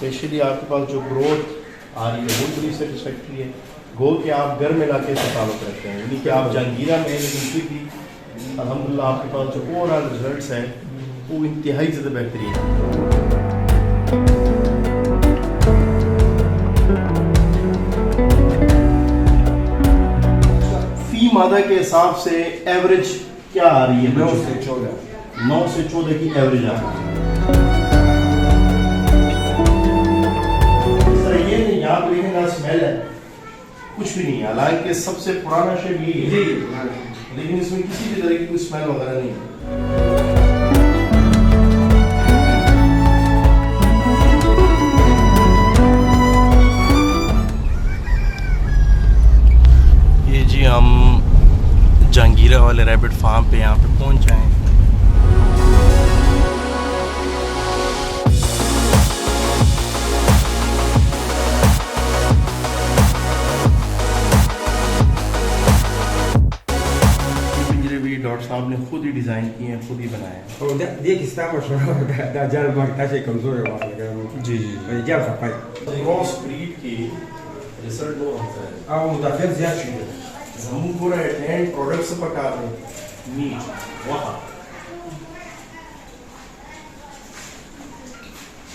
Especially آپ کے پاس جو گروتھ آ رہی ہے وہ بڑی سیٹسفیکٹری ہے. گو کہ آپ گرم علاقے سے تعلق رکھتے ہیں, یعنی کہ آپ جہانگیرہ میں ہیں لیکن پھر بھی الحمدللہ آپ کے پاس جو اوور آل ریزلٹس ہیں وہ انتہائی زیادہ بہترین ہیں. فی مادہ کے حساب سے ایوریج کیا آ رہی ہے؟ 9 سے 14 کی ایوریج آ رہی ہے. اس طرح یہ نہیں آپ دیکھیں گا اسمیل ہے کچھ بھی نہیں ہے, حالانکہ سب سے پرانا شیڈ یہی ہے لیکن اس میں کسی بھی طرح کی کوئی اسمیل وغیرہ نہیں ہے. یہ جی ہم جہانگیرہ والے ریبٹ فارم پہ یہاں پہ پہنچ جائیں. پنجرے بھی ڈاکٹر صاحب نے خود ہی ڈیزائن کیے ہیں, خود ہی بنائے ہیں. جی جی کراس بریڈ کی رزلٹ وہ ہوتا ہے. ہم پورا اینڈ پروڈکٹ سے پکا رہے ہیں میٹ وہاں.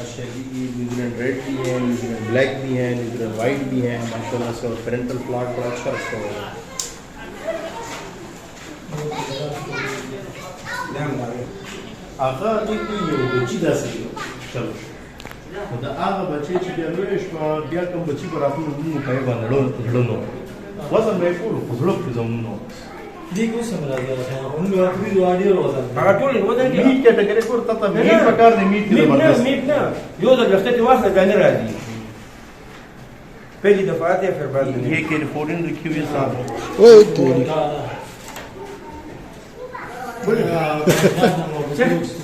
اچھا جی نیوزی لینڈ ریڈ بھی ہے, نیوزی لینڈ بلیک بھی ہے, نیوزی لینڈ وائٹ بھی ہے ماشاء اللہ سے, اور پیرنٹل پلاٹ بڑا اچھا رکھا ہوا ہے. آقا دیکھیں یہ بچی دا سکتے چلو دا آغا بچے چی بیا لویش بیا کم بچی پر اپنے نمو کئی باندھڑنو وزن بے پولو خزڑک کی زمونو دیکھو سمرا دیا رہا ہے ان لوگ اپنی دواری روزن میٹ کیٹیگری کو تتا میٹ پکار دے میٹ کی زبردست میٹ نا یو دا گفتتی واسطہ بینر آدھی پہلی دفعہ آتے ہیں پھر بعد میں یہ کیلیفورنین رکھی ہوئی صاحب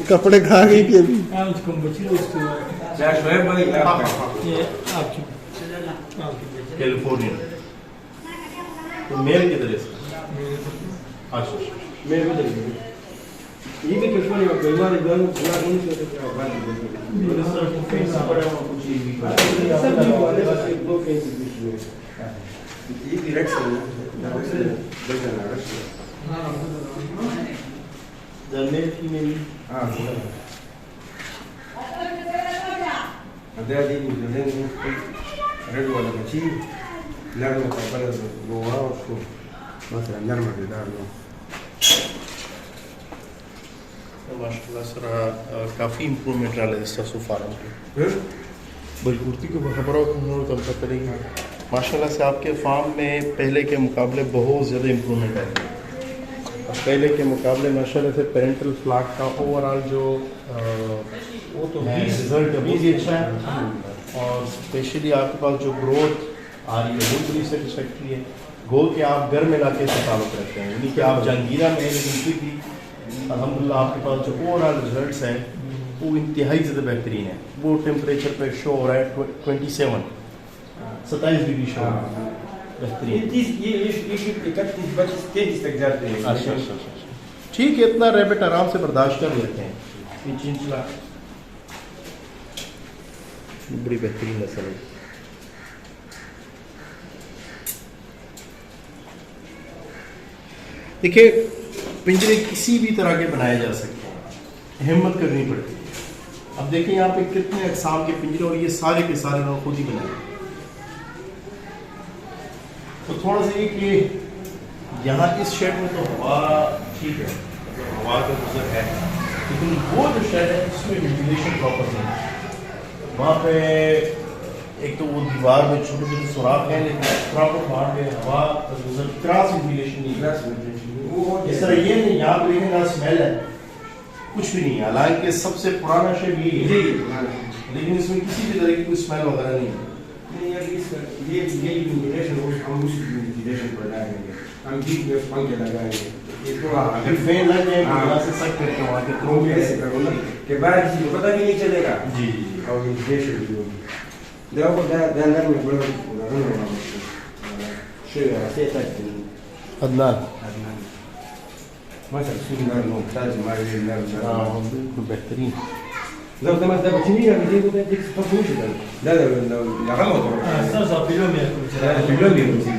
کپڑے کھا گئی تھی ابھی. کیلیفورنین تو میل کدھر ہے اس کا؟ اچھا میل کدھر ہے یہ بھی کیلیفورنیا میں کوئی بار گن بلا نہیں سکتے میل کی میل ریڈ والا بچی لڑنے کا بلد گوا اس کو مثلا نرم دیدار لو ماشاءاللہ سر کافی امپرومنٹ رہا ہے اس کا فارم کی بلکورتی کو خبروں کو کم کرے گی. ماشاءاللہ سے آپ کے فارم میں پہلے کے مقابلے بہت زیادہ امپرومنٹ ہے. پہلے کے مقابلے ماشاءاللہ سے پیرنٹل فلاک کا اوور آل جو وہ تو رزلٹ بھی اچھا ہے, اور اسپیشلی آپ کے پاس جو گروتھ آ رہی ہے وہ بڑی سیٹسفیکٹری ہے. گو کہ آپ گرم علاقے سے تعلق رکھتے ہیں, یعنی کہ آپ جہانگیرہ میں ہیں لیکن پھر بھی الحمدللہ آپ کے پاس جو اوور آل ریزلٹس ہیں وہ انتہائی زیادہ بہترین ہے. وہ ٹیمپریچر پہ شو ہو رہا ہے 27 ڈگری شو بہترین. اچھا ٹھیک ہے, اتنا ریبٹ آرام سے برداشت کر لیتے ہیں. بڑی بہترین نسل ہے. دیکھیے پنجرے کسی بھی طرح کے بنائے جا سکتے ہیں, ہمت کرنی پڑتی ہے. اب دیکھیں یہاں پہ کتنے اقسام کے پنجرے, اور یہ سارے کے سارے لوگ خود ہی بنائے. تو تھوڑا سا یہ کہ یہاں اس شیڈ میں تو ہوا ٹھیک ہے, ہوا کا گزر ہے, لیکن وہ جو شیڈ ہے اس میں وینٹیلیشن پراپر نہیں ہے. وہاں پہ ایک تو وہ دیوار میں چھوٹے چھوٹے سوراخ ہیں, لیکن پراپر وہاں پہ ہوا کا گزر کراس وینٹیلیشن نہیں ہے. اس طرح یہ نہیں یہاں پہ دیکھیں گا اسمیل ہے کچھ بھی نہیں ہے, حالانکہ سب سے پرانا شیڈ یہی ہے لیکن اس میں کسی بھی طرح کی کوئی اسمیل وغیرہ نہیں ہے. ہم جیت میں پنکھے لگائیں گے اگر فین لگ جائے تو سے سک کر کے وہاں کے تھرو کہ باہر کسی کو پتہ بھی نہیں چلے گا. جی جی اور انٹیگریشن بھی ہوگی. دیکھو اندر میں بڑا عدنان مثلا سنگر لوگ تاج مارے بالکل بہترین. Завтра мы с тобой чинили, а где вот эти послушай там. Да, я работаю. Сразу опилем я крутил. Да, опилем я крутил.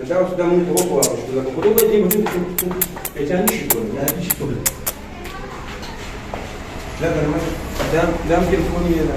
Да, сюда мы его что за куда вы идете, эти они что ли? Я не что ли. Да, нормально. Дам телефон мне на.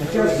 50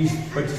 20-25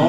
9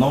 9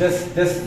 10-11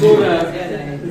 16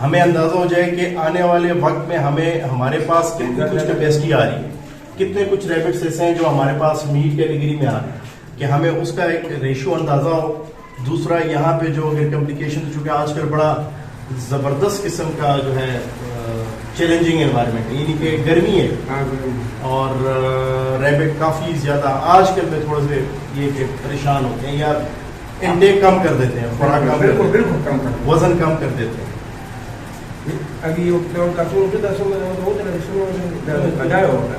ہمیں اندازہ ہو جائے کہ آنے والے وقت میں ہمارے پاس کتنی کچھ کیپیسٹی آ رہی ہے, کتنے کچھ ریبٹس ایسے ہیں جو ہمارے پاس میٹ کیٹیگری میں آ رہے ہیں, کہ ہمیں اس کا ایک ریشو اندازہ ہو. دوسرا یہاں پہ جو کمپلیکیشن, چونکہ آج کل بڑا زبردست قسم کا جو ہے چیلنجنگ انوائرمنٹ ہے, یعنی کہ گرمی ہے اور ریبٹ کافی زیادہ آج کل میں تھوڑے سے یہ کہ پریشان ہوتے ہیں یا انٹیک کم کر دیتے ہیں, خوراک کم کر دیتے ہیں, وزن کم کر دیتے ہیں. Aquí eu calculo que está sobre outra pessoa da outra.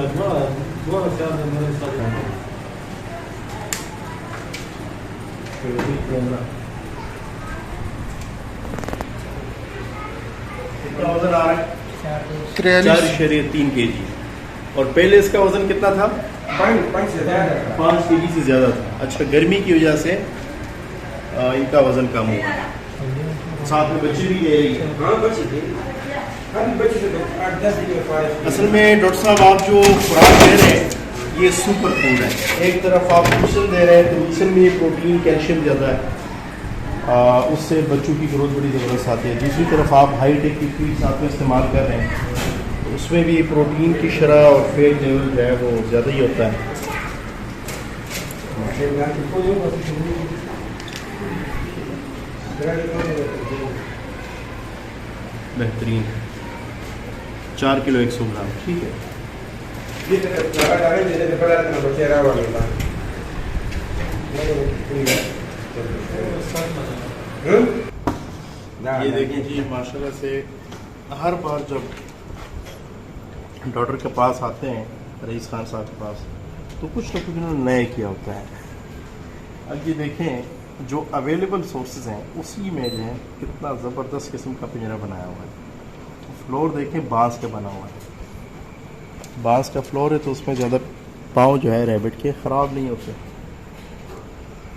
Agora se abre no Instagram. کتنا وزن آ رہا ہے؟ 43 4.3 kg. اور پہلے اس کا وزن کتنا تھا؟ 5 kg سے زیادہ تھا. اچھا, گرمی کی وجہ سے ان کا وزن کم ہوا ہے. ساتھ میں بچے بھی لے رہی ہے. ہاں بچے تھے, بچے سے 8-10 دن. اصل میں ڈاکٹر صاحب آپ جو خوراک دے رہے ہیں یہ سپر فوڈ ہے. ایک طرف آپ ٹیوشن دے رہے ہیں تو ٹیوشن میں یہ پروٹین کیلشیم زیادہ ہے, اس سے بچوں کی گروتھ بڑی زبردست آتی ہے. دوسری طرف آپ ہائی ٹیک کی فیڈ ساتھ میں استعمال کر رہے ہیں تو اس میں بھی پروٹین کی شرح اور فیٹ لیول جو ہے وہ زیادہ ہی ہوتا ہے. بہترین 4 کلو 100 گرام. ٹھیک ہے. یہ دیکھیں جی, ماشاء اللہ سے ہر بار جب ڈاکٹر کے پاس آتے ہیں, رئیس خان صاحب کے پاس, تو کچھ نہ کچھ انہوں نے نئے کیا ہوتا ہے. اب یہ دیکھیں جو اویلیبل سورسز ہیں اسی میں جو ہے کتنا زبردست قسم کا پنجرا بنایا ہوا ہے. فلور دیکھیں بانس کا بنا ہوا ہے, بانس کا فلور ہے تو اس میں زیادہ پاؤں جو ہے ریبٹ کے خراب نہیں ہوتے.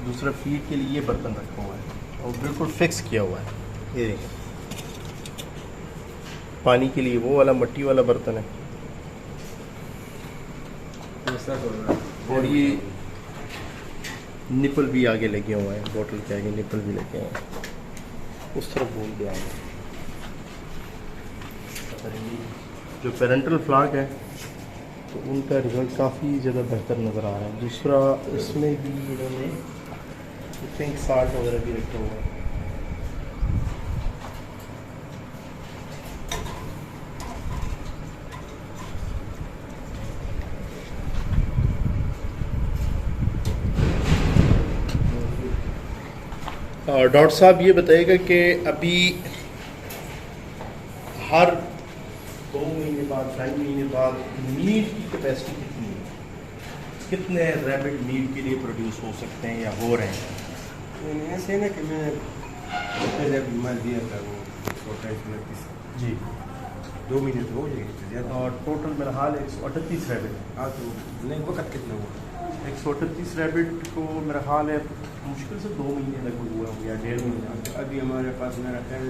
دوسرا فیڈ کے لیے یہ برتن رکھا ہوا ہے اور بالکل فکس کیا ہوا ہے. یہ دیکھیں پانی کے لیے وہ والا مٹی والا برتن ہے, اور یہ نپل بھی آگے لگے ہوئے ہیں, بوٹل کے آگے نپل بھی لگے ہیں. اس طرف بھول گیا ہے. جو پیرنٹل فلاک ہے تو ان کا رزلٹ کافی زیادہ بہتر نظر آ رہا ہے. دوسرا اس میں بھی انہوں نے پنک سالٹ وغیرہ بھی رکھا ہوا ہے. ڈاکٹر صاحب یہ بتائیے گا کہ ابھی ہر 2 مہینے بعد 2.5 مہینے بعد میٹ کی کیپیسٹی کتنی ہے, کتنے ریبٹ میٹ کے لیے پروڈیوس ہو سکتے ہیں یا ہو رہے ہیں؟ ایسے نا کہ میں پہلے بیمار دیا تھا وہ 28-29 جی 2 مہینے تو ہو جائے گا. اور ٹوٹل میرا حال 138 ریبٹ. ہاں تو نہیں وقت کتنا ہوا 138 ریبٹ کو میرا حال ہے مشکل سے 2 مہینے لگ بھگ ہوا ہوں یا 1.5 مہینہ. ابھی ہمارے پاس میرا خیال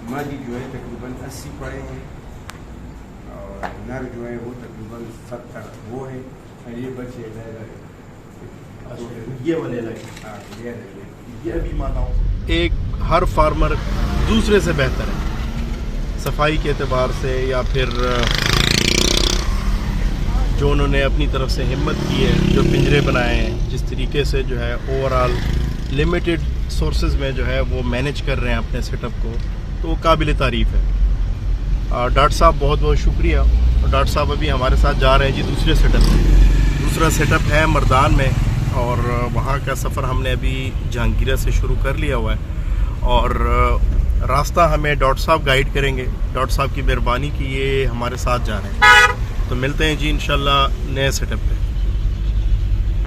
ماضی جو ہے تقریباً 80 پڑے ہیں اور نر جو ہے وہ تقریباً 70 وہ ہے, اور یہ بچے یہ والے لگے یہ ابھی مانا ہو. ایک ہر فارمر دوسرے سے بہتر ہے صفائی کے اعتبار سے یا پھر جو انہوں نے اپنی طرف سے ہمت کی ہے, جو پنجرے بنائے ہیں, جس طریقے سے جو ہے اوور آل لمیٹڈ سورسز میں جو ہے وہ مینیج کر رہے ہیں اپنے سیٹ اپ کو, تو وہ قابل تعریف ہے. ڈاکٹر صاحب بہت بہت شکریہ. ڈاکٹر صاحب ابھی ہمارے ساتھ جا رہے ہیں جی دوسرے سیٹ اپ میں. دوسرا سیٹ اپ ہے مردان میں, اور وہاں کا سفر ہم نے ابھی جہانگیرہ سے شروع کر لیا ہوا ہے, اور راستہ ہمیں ڈاکٹر صاحب گائیڈ کریں گے. ڈاکٹر صاحب کی مہربانی کی یہ ہمارے ساتھ جا رہے ہیں. تو ملتے ہیں جی انشاءاللہ نئے سیٹ اپ پہ.